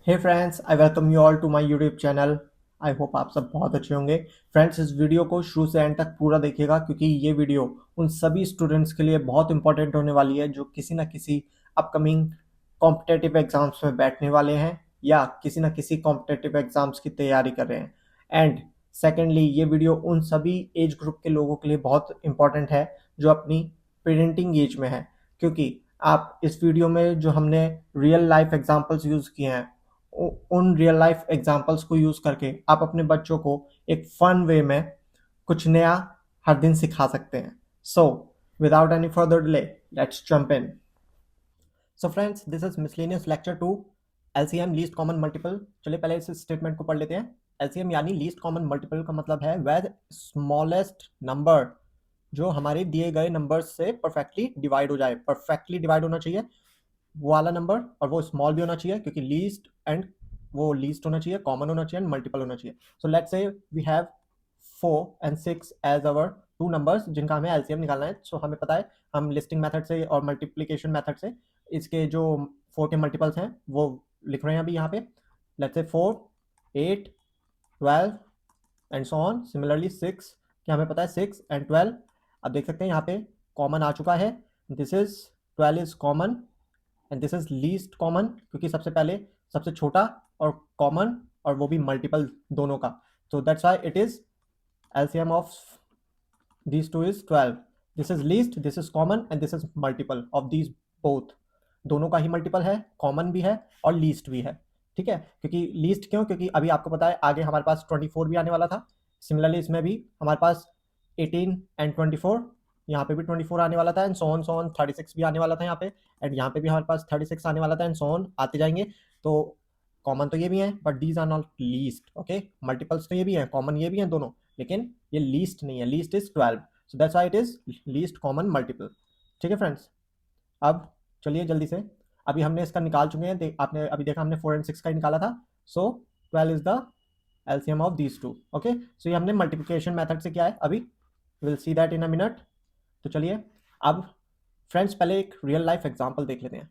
Hey friends, I welcome you all to my YouTube channel. I hope आप सब बहुत अच्छे होंगे। फ्रेंड्स, इस वीडियो को शुरू से एंड तक पूरा देखिएगा क्योंकि ये वीडियो उन सभी स्टूडेंट्स के लिए बहुत इंपॉर्टेंट होने वाली है जो किसी ना किसी अपकमिंग कॉम्पिटेटिव एग्जाम्स में बैठने वाले हैं या किसी ना किसी कॉम्पिटेटिव एग्जाम्स की तैयारी कर रहे हैं। एंड सेकेंडली, ये वीडियो उन सभी एज ग्रुप के लोगों के लिए बहुत इंपॉर्टेंट है जो अपनी पेरेंटिंग एज में है, क्योंकि आप इस वीडियो में जो हमने रियल लाइफ एग्जांपल्स यूज़ किए हैं उन रियल लाइफ एग्जांपल्स को यूज करके आप अपने बच्चों को एक फन वे में कुछ नया हर दिन सिखा सकते हैं। So without any further delay, let's jump in. So friends, this is miscellaneous lecture 2, LCM least common multiple. चलिए पहले इस स्टेटमेंट को पढ़ लेते हैं। एलसीएम यानी लीस्ट कॉमन मल्टीपल का मतलब है वेर स्मॉलेस्ट नंबर जो हमारे दिए गए नंबर से परफेक्टली डिवाइड हो जाए। परफेक्टली डिवाइड होना चाहिए वो वाला नंबर, और वो स्मॉल भी होना चाहिए क्योंकि लीस्ट एंड वो लीस्ट होना चाहिए, कॉमन होना चाहिए एंड मल्टीपल होना चाहिए। So let's say we have 4 and 6 as our two numbers जिनका हमें एलसीएम निकालना है। सो हमें पता है हम लिस्टिंग मेथड से और मल्टीप्लिकेशन मेथड से इसके जो 4 के मल्टीपल्स हैं वो लिख रहे हैं अभी यहाँ पे। Let's say 4, 8, 12 and so on. Similarly 6 कि हमें पता है 6 एंड 12। अब देख सकते हैं यहाँ पे कॉमन आ चुका है। This is 12 is common and this is least common क्योंकि सबसे पहले सबसे छोटा और कॉमन और वो भी मल्टीपल दोनों का। So that's why it is LCM of these two is 12. This is least, this is common and this is multiple of these both. दोनों का ही मल्टीपल है, कॉमन भी है और लीस्ट भी है। ठीक है, क्योंकि लीस्ट क्यों? क्योंकि अभी आपको पता है आगे हमारे पास 24 भी आने वाला था। सिमिलरली इसमें भी हमारे पास 18 एंड 24, यहाँ पे भी 24 आने वाला था एंड सो ऑन 36 भी आने वाला था यहाँ पे, एंड यहाँ पे भी हमारे पास 36 आने वाला था एंड सो ऑन आते जाएंगे। तो कॉमन तो ये भी है but these are not least. Okay, multiples तो ये भी है, कॉमन ये भी है दोनों, लेकिन ये लीस्ट नहीं है। Least is 12, so that's why it is least common multiple. ठीक है फ्रेंड्स, अब चलिए जल्दी से, अभी हमने इसका निकाल चुके हैं। आपने अभी देखा हमने 4 एंड 6 का ही निकाला था। So 12 is the LCM of these two. Okay, so ये हमने मल्टीप्लिकेशन मेथड से किया है। अभी will see that in a minute. तो चलिए अब फ्रेंड्स पहले एक रियल लाइफ एग्जांपल देख लेते हैं।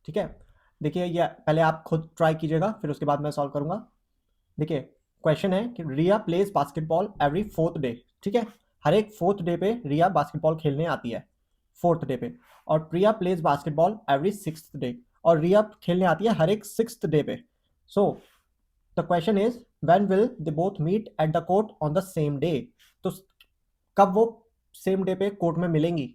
ठीक है, देखिए ये पहले आप खुद ट्राई कीजिएगा फिर उसके बाद मैं सॉल्व करूंगा। देखिए क्वेश्चन है कि Riya plays basketball every 4th day. ठीक है, हर एक 4th डे पे रिया बास्केटबॉल खेलने आती है, 4th डे पे। और Priya plays basketball every 6th day, और रिया खेलने आती है हर एक 6th डे पे। So the question is when will they both meet at the court on the same day. तो कब वो सेम डे पे कोर्ट में मिलेंगी,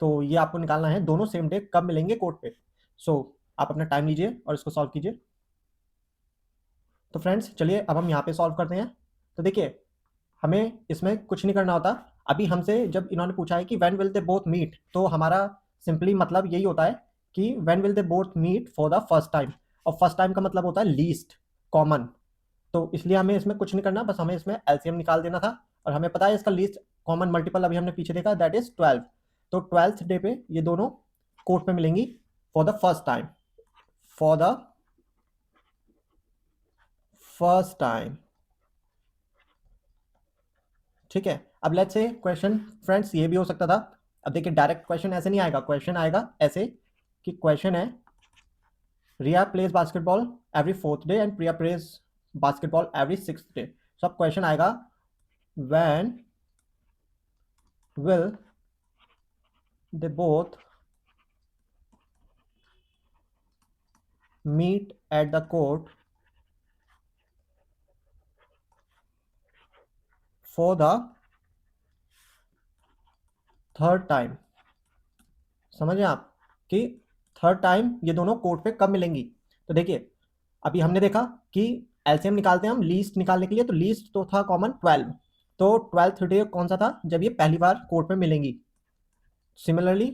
तो ये आपको निकालना है दोनों सेम डे कब मिलेंगे कोर्ट पे। सो आप अपना टाइम लीजिए और इसको सॉल्व कीजिए। तो फ्रेंड्स चलिए अब हम यहाँ पे सॉल्व करते हैं। तो देखिए हमें इसमें कुछ नहीं करना होता। अभी हमसे जब इन्होंने पूछा है कि when will they both meet, तो हमारा सिंपली मतलब यही होता है कि when will they both meet for the first time, और फर्स्ट टाइम का मतलब होता है लीस्ट कॉमन। तो इसलिए हमें इसमें कुछ नहीं करना, बस हमें इसमें एलसीएम निकाल देना था। और हमें पता है इसका लीस्ट कॉमन मल्टीपल अभी हमने पीछे देखा, दैट इज 12। तो 12th डे पे ये दोनों कोर्ट पे मिलेंगी for the first time, for the first time. ठीक है, अब लेट्स से क्वेश्चन फ्रेंड्स ये भी हो सकता था। अब देखिए डायरेक्ट क्वेश्चन ऐसे नहीं आएगा, क्वेश्चन आएगा ऐसे कि क्वेश्चन है Riya plays basketball every 4th day and Priya plays basketball every 6th day. So अब क्वेश्चन आएगा when will they both meet at the court for the third time. समझे आप कि थर्ड टाइम ये दोनों कोर्ट पे कब मिलेंगी। तो देखिए अभी हमने देखा कि एलसीएम निकालते हैं हम लीस्ट निकालने के लिए, तो लीस्ट तो था कॉमन 12। तो 12th डे कौन सा था जब ये पहली बार कोर्ट में मिलेंगी। सिमिलरली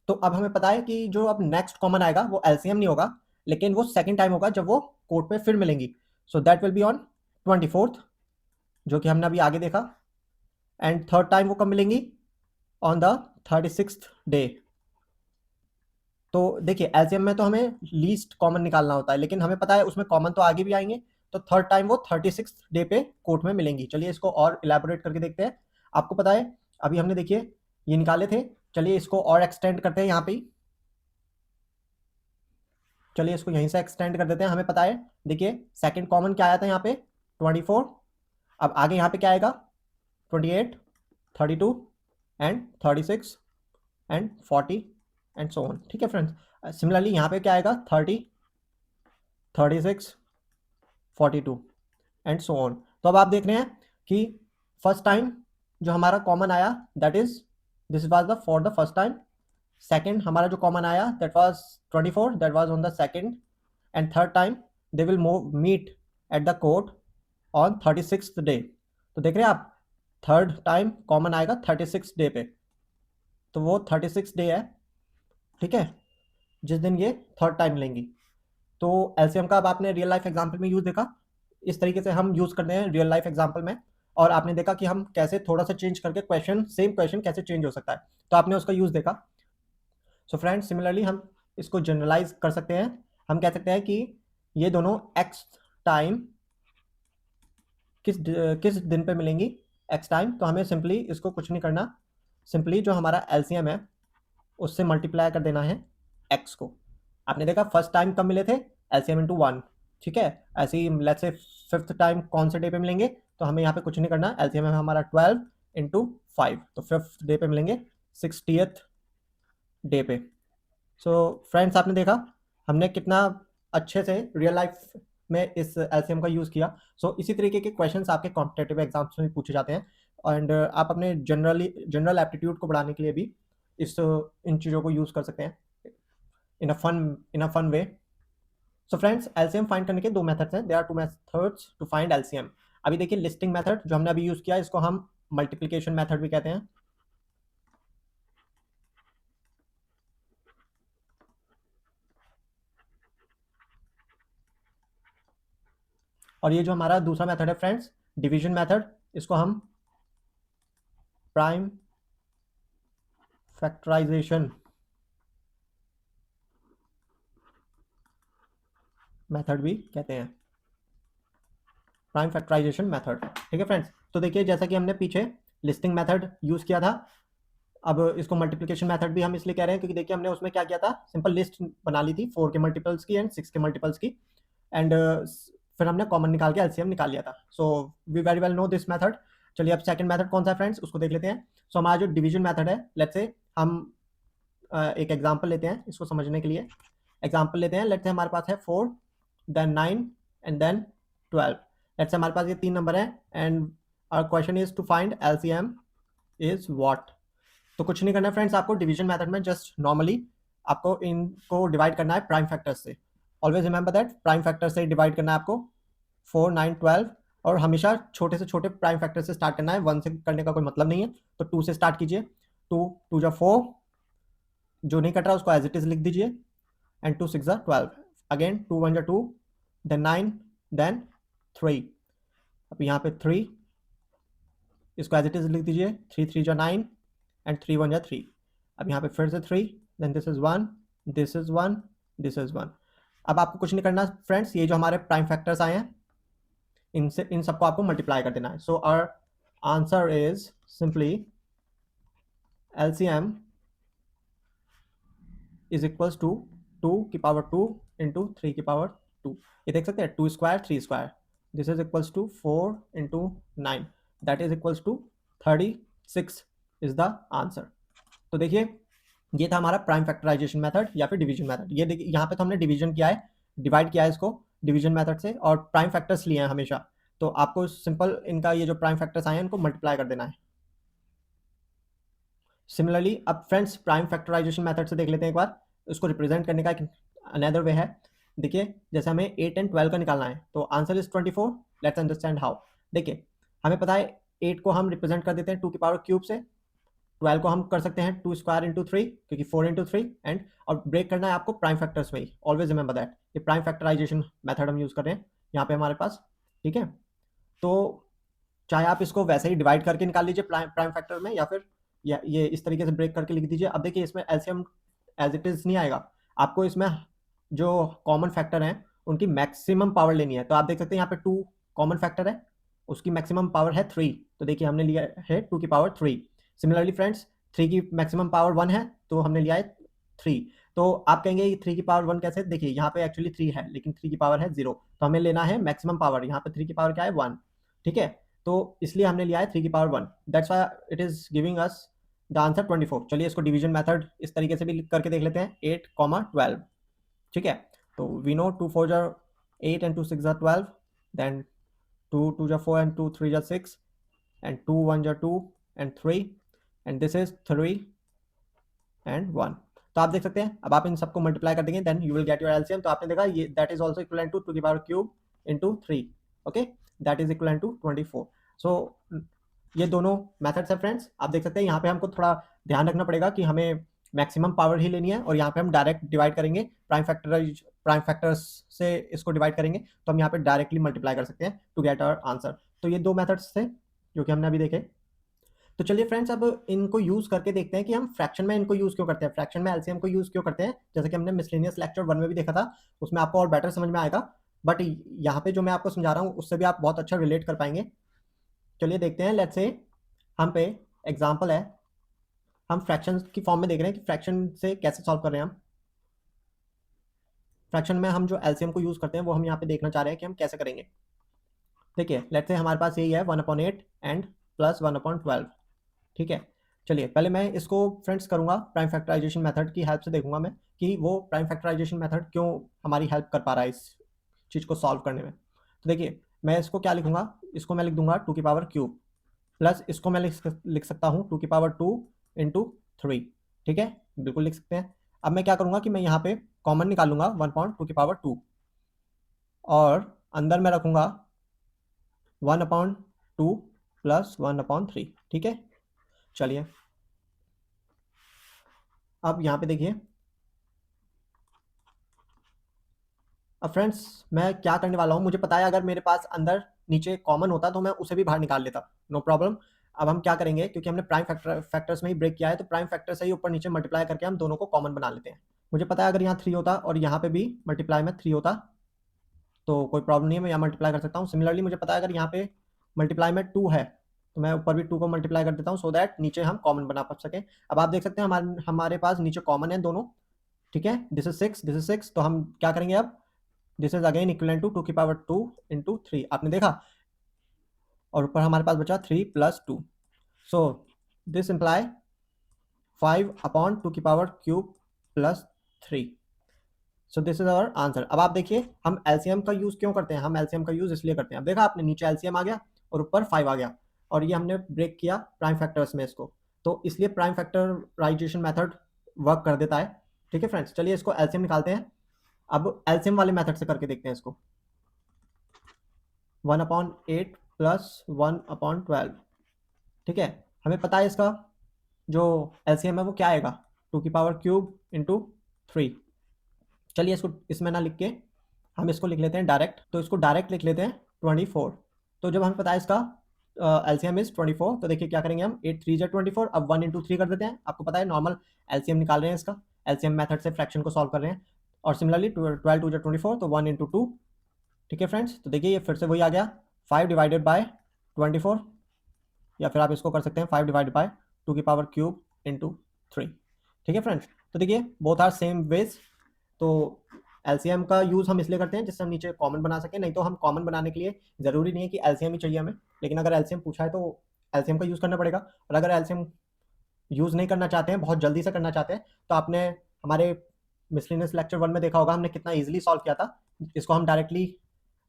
तो अब हमें पता है कि जो अब नेक्स्ट कॉमन आएगा वो एलसीएम नहीं होगा, लेकिन वो सेकंड टाइम होगा जब वो कोर्ट पे फिर मिलेंगी। So that will be on 24th, जो कि हमने अभी आगे देखा। एंड थर्ड टाइम वो कब मिलेंगी, ऑन द 36th डे। तो देखिए एलसीएम में तो हमें लीस्ट कॉमन निकालना होता है, लेकिन हमें पता है उसमें कॉमन तो आगे भी आएंगे। तो थर्ड टाइम वो 36th डे पे कोर्ट में मिलेंगी। चलिए इसको और इलेबोरेट करके देखते हैं। आपको पता है अभी हमने देखिए ये निकाले थे, चलिए इसको और एक्सटेंड करते हैं यहाँ पे। चलिए इसको यहीं से एक्सटेंड कर देते हैं। हमें पता है, देखिए सेकंड कॉमन क्या आया था यहाँ पे 24। अब आगे यहाँ पे क्या आएगा 28, 32 and 36 and 40 and so on. ठीक है फ्रेंड्स, सिमिलरली यहाँ पे क्या आएगा 30, 36, 42 एंड सो ऑन। तो अब आप देख रहे हैं कि फर्स्ट टाइम जो हमारा कॉमन आया that is this was the for the first time. Second हमारा जो कॉमन आया that was 24, that was on the second. And third time they will meet at the court on 36th day. तो देख रहे हैं आप, third time common आएगा 36 day पे, तो वो 36 डे है। ठीक है, जिस दिन ये थर्ड टाइम लेंगी। तो एलसीएम का अब आपने रियल लाइफ एग्जाम्पल में यूज देखा, इस तरीके से हम यूज करते हैं रियल लाइफ एग्जाम्पल में। और आपने देखा कि हम कैसे थोड़ा सा चेंज करके क्वेश्चन, सेम क्वेश्चन कैसे चेंज हो सकता है, तो आपने उसका यूज देखा। सो फ्रेंड्स, सिमिलरली हम इसको जनरलाइज कर सकते हैं। हम कह सकते हैं कि ये दोनों एक्स टाइम किस दिन पे मिलेंगी, एक्स टाइम। तो हमें सिंपली इसको कुछ नहीं करना, सिंपली जो हमारा एलसीएम है उससे मल्टीप्लाई कर देना है एक्स को। आपने देखा फर्स्ट टाइम कब मिले थे, एलसीएम इंटू 1। ठीक है, ऐसे ही लेट्स से फिफ्थ टाइम कौन से डे पे मिलेंगे, तो हमें यहाँ पे कुछ नहीं करना, एलसीएम है हमारा 12 इंटू 5, तो फिफ्थ डे पे मिलेंगे 60th डे पे। सो फ्रेंड्स, आपने देखा हमने कितना अच्छे से रियल लाइफ में इस एलसीएम का यूज़ किया। सो इसी तरीके के क्वेश्चंस आपके कॉम्पिटेटिव एग्जाम्स में पूछे जाते हैं। एंड आप अपने जनरल एप्टीट्यूड को बढ़ाने के लिए भी इन चीज़ों को यूज़ कर सकते हैं in a fun way. So friends, LCM find करने के दो मेथड्स हैं। There are two methods to find LCM. अभी देखिए लिस्टिंग मेथड जो हमने अभी यूज़ किया, इसको हम मल्टीप्लिकेशन मेथड भी कहते हैं। और ये जो हमारा दूसरा मेथड है फ्रेंड्स, डिवीजन मेथड, इसको हम प्राइम फैक्टराइजेशन मेथड भी कहते हैं, प्राइम फैक्टराइजेशन मेथड। ठीक है फ्रेंड्स, तो देखिए जैसा कि हमने पीछे लिस्टिंग मेथड यूज़ किया था, अब इसको मल्टीप्लिकेशन मेथड भी हम इसलिए कह रहे हैं क्योंकि देखिए हमने उसमें क्या किया था, सिंपल लिस्ट बना ली थी 4 के मल्टीपल्स की एंड 6 के मल्टीपल्स की। एंड फिर हमने कॉमन निकाल के एलसीएम निकाल लिया था। So we very well know this method. चलिए अब सेकंड मेथड कौन सा है फ्रेंड्स, उसको देख लेते हैं। सो हमारा जो डिवीजन मेथड है, लेट्स से हम एक एग्जांपल लेते हैं इसको समझने के लिए। एग्जांपल लेते हैं, लेट्स से हमारे पास है 4 then 9 and then 12। Let's say हमारे पास ये 3 नंबर है and our question is to find LCM is what. तो कुछ नहीं करना है फ्रेंड्स, आपको डिवीजन मेथड में जस्ट नॉर्मली आपको इनको डिवाइड करना है प्राइम फैक्टर से। Always remember that prime factor से डिवाइड करना है आपको 4, 9, 12। और हमेशा छोटे से छोटे प्राइम फैक्टर से स्टार्ट करना है, 1 से करने का कोई मतलब नहीं है। तो 2 से स्टार्ट कीजिए, 2 2 जा 4, जो नहीं कट रहा उसको एज इट इज लिख दीजिए, एंड 2 6 जा 12, अगेन 2 1 जा 2, देन 9, देन 3। अब यहाँ पे 3, इसको एज इट इज लिख दीजिए, 3 3 जा 9 एंड 3 1 जा 3। अब यहाँ पे फिर से 3, then this is 1, this is 1, this is 1। अब आपको कुछ नहीं करना फ्रेंड्स, ये जो हमारे प्राइम फैक्टर्स आए हैं इनसे इन सबको आपको मल्टीप्लाई कर देना है। So our answer is simply LCM is equals to 2 की पावर 2 इंटू 3 की पावर 2। ये देख सकते हैं 2 square 3 square, this is equals to 4 into 9, that is equals to 36 is the answer. तो देखिए ये था हमारा प्राइम फैक्टराइजेशन मेथड या फिर डिवीजन मेथड। ये देखिए यहाँ पे तो हमने डिवीजन किया है, डिवाइड किया है इसको डिवीजन मेथड से, और प्राइम फैक्टर्स लिए हैं हमेशा। तो आपको सिंपल इनका ये जो प्राइम फैक्टर्स आए हैं इनको मल्टीप्लाई कर देना है। सिमिलरली अब फ्रेंड्स प्राइम फैक्टराइजेशन मेथड से देख लेते हैं एक बार, उसको रिप्रेजेंट करने का एक अनदर वे है। देखिए जैसे हमें 8 एंड 12 का निकालना है, तो answer is 24। Let's understand how. देखिए हमें पता है 8 को हम रिप्रेजेंट कर देते हैं 2 की पावर क्यूब से, 12 को हम कर सकते हैं 2 स्क्वायर इंटू 3 क्योंकि 4 इंटू 3 एंड, और ब्रेक करना है आपको प्राइम फैक्टर्स में ही। ऑलवेज रिमेंबर दैट ये प्राइम फैक्टराइजेशन मेथड हम यूज़ कर रहे हैं यहाँ पे हमारे पास। ठीक है, तो चाहे आप इसको वैसे ही डिवाइड करके निकाल लीजिए प्राइम फैक्टर में, या फिर ये इस तरीके से ब्रेक करके लिख दीजिए। अब देखिए इसमें एलसीएम एज इट इज नहीं आएगा, आपको इसमें जो कॉमन फैक्टर हैं उनकी मैक्सिमम पावर लेनी है। तो आप देख सकते हैं यहाँ पे 2 कॉमन फैक्टर है, उसकी मैक्सिमम पावर है 3, तो देखिए हमने लिया है 2 की पावर 3। सिमिलरली फ्रेंड्स 3 की मैक्सिमम पावर 1 है, तो हमने लिया है 3। तो आप कहेंगे 3 की पावर 1 कैसे? देखिए यहाँ पे एक्चुअली 3 है, लेकिन 3 की पावर है 0, तो हमें लेना है मैक्सिमम पावर। यहाँ पे 3 की पावर क्या है? 1, ठीक है? तो इसलिए हमने लिया है 3 की power 1, that's why it is giving us the answer 24। चलिए इसको डिवीजन मेथड इस तरीके से भी करके देख लेते हैं, 8, 12, ठीक है? तो वी नो 2 4 जार 8 and 2 6 जार 12, देन 2 2 जार 4 and 2 3 जार 6, and 2 1 jar 2 and 3, and this is 3 and 1। तो आप देख सकते हैं, अब आप इन सबको मल्टीप्लाई कर देंगे, then you will get your LCM. तो आपने देखा ये that is also equivalent to 2 की power cube into 3, okay, that is equivalent to 24। So ये दोनों मेथड्स है फ्रेंड्स। आप देख सकते हैं यहाँ पे हमको थोड़ा ध्यान रखना पड़ेगा कि हमें मैक्सिमम पावर ही लेनी है, और यहाँ पे हम डायरेक्ट डिवाइड करेंगे, प्राइम फैक्टर्स से इसको डिवाइड करेंगे, तो हम यहाँ पे डायरेक्टली मल्टीप्लाई कर सकते हैं टू गेट आवर आंसर। तो ये दो मेथड्स थे जो कि हमने अभी देखे। तो चलिए फ्रेंड्स, अब इनको यूज़ करके देखते हैं कि हम फ्रैक्शन में इनको यूज़ क्यों करते हैं, फ्रैक्शन में एलसीएम को यूज़ क्यों करते हैं। जैसे कि हमने मिसलेनियस लेक्चर 1 में भी देखा था, उसमें आपको और बेटर समझ में आएगा, बट यहाँ पे जो मैं आपको समझा रहा हूँ उससे भी आप बहुत अच्छा रिलेट कर पाएंगे। चलिए देखते हैं, लेट्स से हम पे एग्जाम्पल है, हम फ्रैक्शन की फॉर्म में देख रहे हैं कि फ्रैक्शन से कैसे सॉल्व कर रहे हैं हम। फ्रैक्शन में हम जो एलसीएम को यूज़ करते हैं वो हम यहाँ पे देखना चाह रहे हैं कि हम कैसे करेंगे। देखिए लेट्स से हमारे पास यही है 1/8 एंड प्लस 1/12, ठीक है? चलिए पहले मैं इसको फ्रेंड्स करूंगा प्राइम फैक्टराइजेशन मेथड की हेल्प से, देखूंगा मैं कि वो प्राइम फैक्टराइजेशन मेथड क्यों हमारी हेल्प कर पा रहा है इस चीज़ को सॉल्व करने में। तो देखिए मैं इसको क्या लिखूंगा, इसको मैं लिख दूंगा 2 की पावर क्यूब, प्लस इसको मैं लिख सकता हूँ 2 की पावर 2 इंटू 3, ठीक है? बिल्कुल लिख सकते हैं। अब मैं क्या करूंगा कि मैं यहाँ पे कॉमन निकालूंगा 1/2 की पावर 2, और अंदर मैं रखूंगा 1/2 प्लस 1/3, ठीक है? चलिए अब यहाँ पे देखिए, अब फ्रेंड्स मैं क्या करने वाला हूँ, मुझे पता है अगर मेरे पास अंदर नीचे कॉमन होता तो मैं उसे भी बाहर निकाल लेता, नो प्रॉब्लम। अब हम क्या करेंगे, क्योंकि हमने प्राइम फैक्टर्स में ही ब्रेक किया है, तो प्राइम फैक्टर से ही ऊपर नीचे मल्टीप्लाई करके हम दोनों को कॉमन बना लेते हैं। मुझे पता है अगर यहाँ 3 होता और यहाँ पे भी मल्टीप्लाई में 3 होता तो कोई प्रॉब्लम नहीं है, मैं यहाँ मल्टीप्लाई कर सकता हूँ। सिमिलरली मुझे पता है अगर यहाँ पे मल्टीप्लाई में 2 है तो मैं ऊपर भी 2 को मल्टीप्लाई कर देता हूँ, सो दैट नीचे हम कॉमन बना सकें। अब आप देख सकते हैं हमारे पास नीचे कॉमन है दोनों, ठीक है? दिस इज 6, दिस इज 6, तो हम क्या करेंगे अब, this is again equal to 2 की पावर 2 इंटू 3, आपने देखा, और ऊपर हमारे पास बचा 3 प्लस 2, सो दिस इंप्लाई 5/2 की power cube plus 3। So this is our answer. अब आप देखिए हम एलसीएम का यूज क्यों करते हैं, हम एलसीएम का यूज इसलिए करते हैं, अब देखा आपने नीचे एलसीएम आ गया और ऊपर 5 आ गया, और ये हमने ब्रेक किया प्राइम फैक्टर्स में इसको, तो इसलिए प्राइम फैक्टराइजेशन मेथड वर्क कर देता है, ठीक है फ्रेंड्स? चलिए इसको एलसीएम निकालते हैं। अब एलसीएम वाले मेथड से करके देखते हैं इसको, 1/8 प्लस 1/12, ठीक है? हमें पता है इसका जो एलसीएम है वो क्या आएगा, 2 की पावर क्यूब इंटू 3। चलिए इसको इसमें ना लिख के हम इसको लिख लेते हैं डायरेक्ट, तो इसको डायरेक्ट लिख लेते हैं 24। तो जब हमें पता है इसका एलसीएम इज 24, तो देखिए क्या करेंगे हम, 8 3 24, अब 1 इंटू 3 कर देते हैं। आपको पता है नॉर्मल एलसीएम निकाल रहे हैं इसका, एलसीएम मेथड से फ्रैक्शन को सॉल्व कर रहे हैं, और सिमिलरली 12 2 24, तो 1 इंटू 2, ठीक है फ्रेंड्स? तो देखिए ये फिर से वही आ गया 5 डिवाइडेड बाय 24, या फिर आप इसको कर सकते हैं 5 डिवाइडेड बाय 2 की पावर क्यूब इंटू 3, ठीक है फ्रेंड्स? तो देखिए बोथ आर सेम वेज। तो एलसीएम का यूज़ हम इसलिए करते हैं जिससे हम नीचे कॉमन बना सकें, नहीं तो हम कॉमन बनाने के लिए ज़रूरी नहीं है कि एलसीएम ही चाहिए हमें, लेकिन अगर एलसीएम पूछा है तो एलसीएम का यूज़ करना पड़ेगा। और अगर एलसीएम यूज़ नहीं करना चाहते हैं, बहुत जल्दी से करना चाहते हैं, तो आपने हमारे मिसलिनियस लेक्चर 1 में देखा होगा हमने कितना ईजिली सॉल्व किया था। इसको हम डायरेक्टली,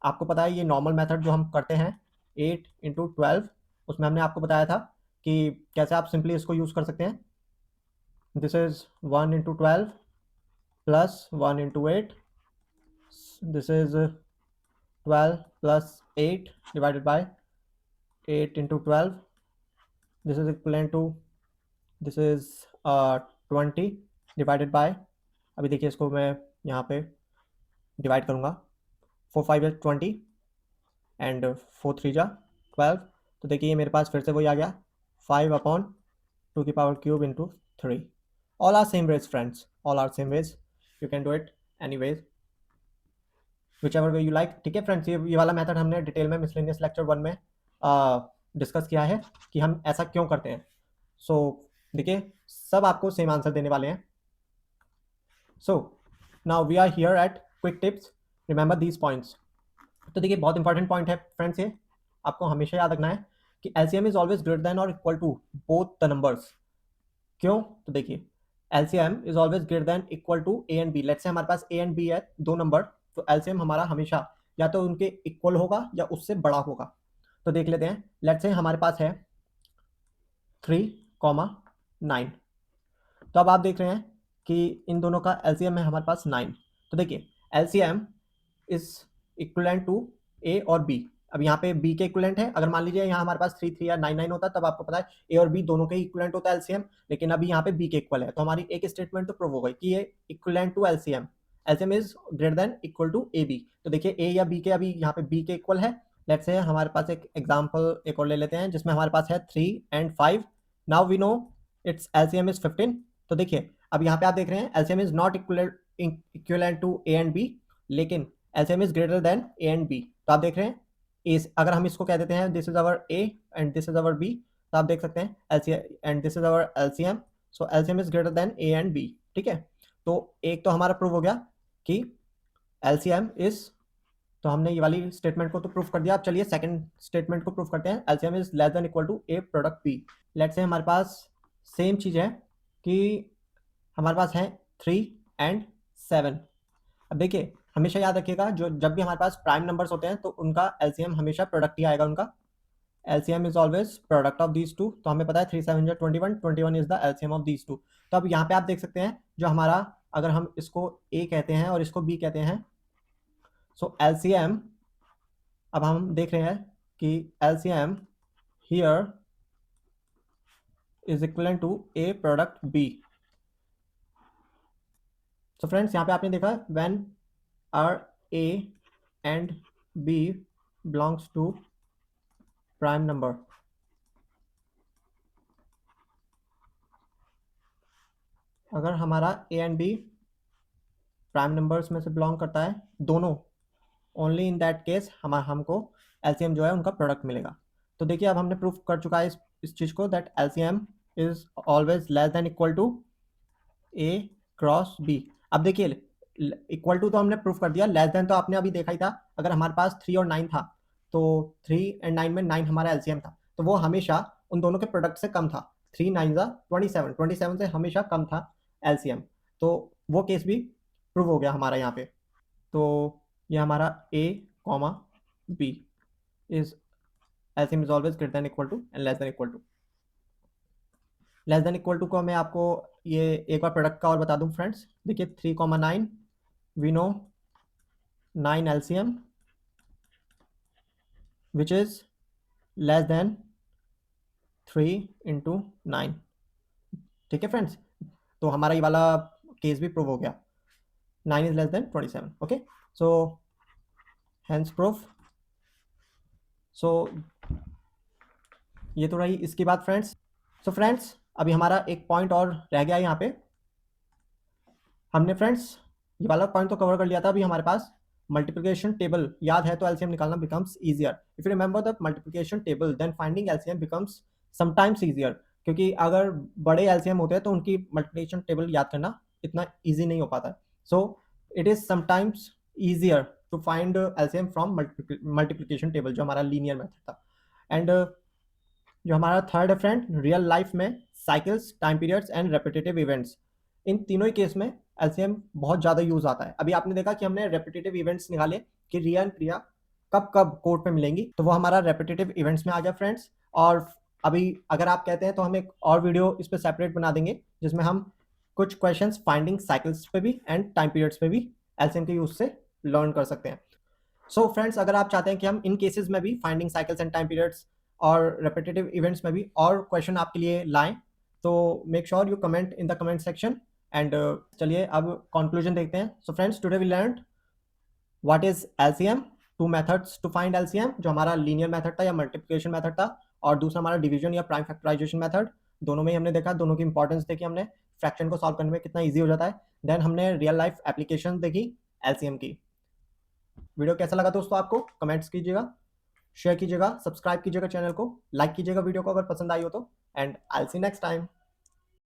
आपको पता है ये नॉर्मल मेथड जो हम करते हैं 8 इंटू 12, उसमें हमने आपको बताया था कि कैसे आप सिंपली इसको यूज़ कर सकते हैं। This is 1 into 12 plus 1 into 8, this is 12 plus 8 divided by 8 into 12, this is equal to, this is 20 divided by, अभी देखिए इसको मैं यहाँ पे डिवाइड करूँगा, 4 5 is 20 एंड 4 3 जा 12, तो देखिए ये मेरे पास फिर से वही आ गया 5/2 की power cube into 3। All are same ways friends, all are same ways, you can do it any ways, whichever way you like, ठीक है फ्रेंड्स? ये वाला मेथड हमने डिटेल में मिसलेनियस लेक्चर 1 में डिस्कस किया है कि हम ऐसा क्यों करते हैं। सो देखिए सब आपको सेम आंसर देने वाले हैं। So now we are here at quick tips, remember these points. तो देखिए बहुत इंपॉर्टेंट पॉइंट है फ्रेंड्स, ये आपको हमेशा याद रखना है कि LCM is always greater than और equal to both the numbers. क्यों? तो देखिए LCM is always greater than equal to a and b. Let's say हमारे पास ए एंड बी है दो नंबर, तो एलसीएम हमारा हमेशा या तो उनके इक्वल होगा या उससे बड़ा होगा। तो देख लेते हैं, लेट्स से हमारे पास है 3,9। तो अब आप देख रहे हैं कि इन दोनों का एलसीएम है हमारे पास 9। तो देखिए एलसीएम इज इक्वलेंट टू ए और बी। अब यहाँ पे बी के इक्वलेंट है, अगर मान लीजिए यहाँ हमारे पास 3 3 या 9 9 होता तब आपको पता है ए और बी दोनों के इक्वलेंट होता है एलसीएम, लेकिन अभी यहाँ पे बी के इक्वल है, तो हमारी एक स्टेटमेंट तो प्रूव हो गई कि ये equivalent to LCM, LCM is greater than equal to a b. तो देखिए ए या बी के, अभी यहाँ पे बी के इक्वल है। लेट्स से हमारे पास एक एग्जाम्पल एक और ले लेते हैं जिसमें हमारे पास है 3 and 5। Now we know it's LCM is 15। तो देखिए अब यहाँ पे आप देख रहे हैं LCM is not equivalent to a and b, लेकिन LCM is greater than a and b. तो आप देख रहे हैं इस, अगर हम इसको कह देते हैं this is our a and this is our b, तो आप देख सकते हैं LCM and this is our LCM, so LCM is greater than a and b. ठीक है, तो एक तो हमारा प्रूव हो गया कि एलसीएम इज, तो हमने ये वाली स्टेटमेंट को तो प्रूफ कर दिया। अब चलिए सेकंड स्टेटमेंट को प्रूफ करते हैं, LCM is less than equal to a product b. Let's say हमारे पास सेम चीज है कि हमारे पास है 3 एंड 7। अब देखिए हमेशा याद रखिएगा जो जब भी हमारे पास प्राइम नंबर्स होते हैं तो उनका एलसीएम हमेशा प्रोडक्ट ही आएगा उनका। LCM is always product of these to. तो हमें पता है 3 7 21, 21 is the LCM of these to. तो अब यहाँ पे आप देख सकते हैं जो हमारा, अगर हम इसको ए कहते हैं और इसको बी कहते हैं, सो एलसीएम, अब हम देख रहे हैं कि LCM here is equal to a product b. So friends यहाँ पे आपने देखा when are a and b belongs to prime number, अगर हमारा a and b prime numbers में से बिलोंग करता है दोनों, ओनली इन दैट केस हमको एलसीएम जो है उनका प्रोडक्ट मिलेगा। तो देखिए अब हमने प्रूफ कर चुका है इस चीज को that LCM is always less than equal to a cross b. अब देखिए इक्वल टू तो हमने प्रूफ कर दिया, लेस देन तो आपने अभी देखा ही था। अगर हमारे पास 3 और 9 था तो 3 एंड 9 में 9 हमारा एलसीएम था, तो वो हमेशा उन दोनों के प्रोडक्ट से कम था। 3 9 27, 27 से हमेशा कम था एलसीएम, तो वो केस भी प्रूव हो गया हमारा यहाँ पे। तो ये हमारा a comma b is LCM is always greater than equal to and less than equal to. Less than equal to को मैं आपको ये एक बार प्रोडक्ट का और बता दूं फ्रेंड्स। देखिए 3,9 we know 9 LCM which is less than 3 into 9। ठीक है फ्रेंड्स, तो हमारा ये वाला केस भी प्रूव हो गया, 9 is less than 27। Okay, so hence proof. So ये तो रही इसकी बात फ्रेंड्स। सो फ्रेंड्स अभी हमारा एक पॉइंट और रह गया यहाँ पे। हमने फ्रेंड्स ये वाला पॉइंट तो कवर कर लिया था, अभी हमारे पास मल्टीप्लिकेशन टेबल याद है तो एलसीएम निकालना becomes easier. If you remember the multiplication table then finding LCM becomes sometimes easier, क्योंकि अगर बड़े एलसीएम होते हैं तो उनकी मल्टीप्लिकेशन टेबल याद करना इतना ईजी नहीं हो पाता है। So it is sometimes easier to find LCM from multiplication table, जो हमारा लीनियर मेथड था। एंड जो हमारा थर्ड है फ्रेंड, रियल लाइफ में cycles, time periods and repetitive events, इन तीनों ही केस में एलसीएम बहुत ज़्यादा यूज आता है। अभी आपने देखा कि हमने रेपिटेटिव इवेंट्स निकाले कि रिया एंड प्रिया कब कब कोर्ट में मिलेंगी, तो वो हमारा रेपिटेटिव इवेंट्स में आ गया फ्रेंड्स। और अभी अगर आप कहते हैं तो हम एक और वीडियो इस पर सेपरेट बना देंगे जिसमें हम कुछ क्वेश्चंस फाइंडिंग साइकिल्स पे भी एंड टाइम पीरियड्स पे भी एलसीएम के यूज से लर्न कर सकते हैं। सो फ्रेंड्स अगर आप चाहते हैं कि हम इन केसेस में भी finding cycles and time periods और रेपिटेटिव इवेंट्स में भी और क्वेश्चन आपके लिए लाएं, तो make sure you comment in the comment section. And चलिए अब कंक्लूजन देखते हैं। So friends today we learned what is LCM, two methods to find LCM, जो हमारा लीनियर मेथड था या मल्टीप्लिकेशन मेथड था, और दूसरा हमारा डिवीजन या प्राइम फैक्टराइजेशन मेथड। दोनों में ही हमने देखा, दोनों की इंपॉर्टेंस देखी हमने, फ्रैक्शन को सॉल्व करने में कितना ईजी हो जाता है। देन हमने रियल लाइफ एप्लीकेशन देखी एलसीएम की। वीडियो कैसा लगा दोस्तों आपको कमेंट्स कीजिएगा, शेयर कीजिएगा, सब्सक्राइब कीजिएगा चैनल को, लाइक कीजिएगा वीडियो को अगर पसंद आई हो तो। And I will see next time.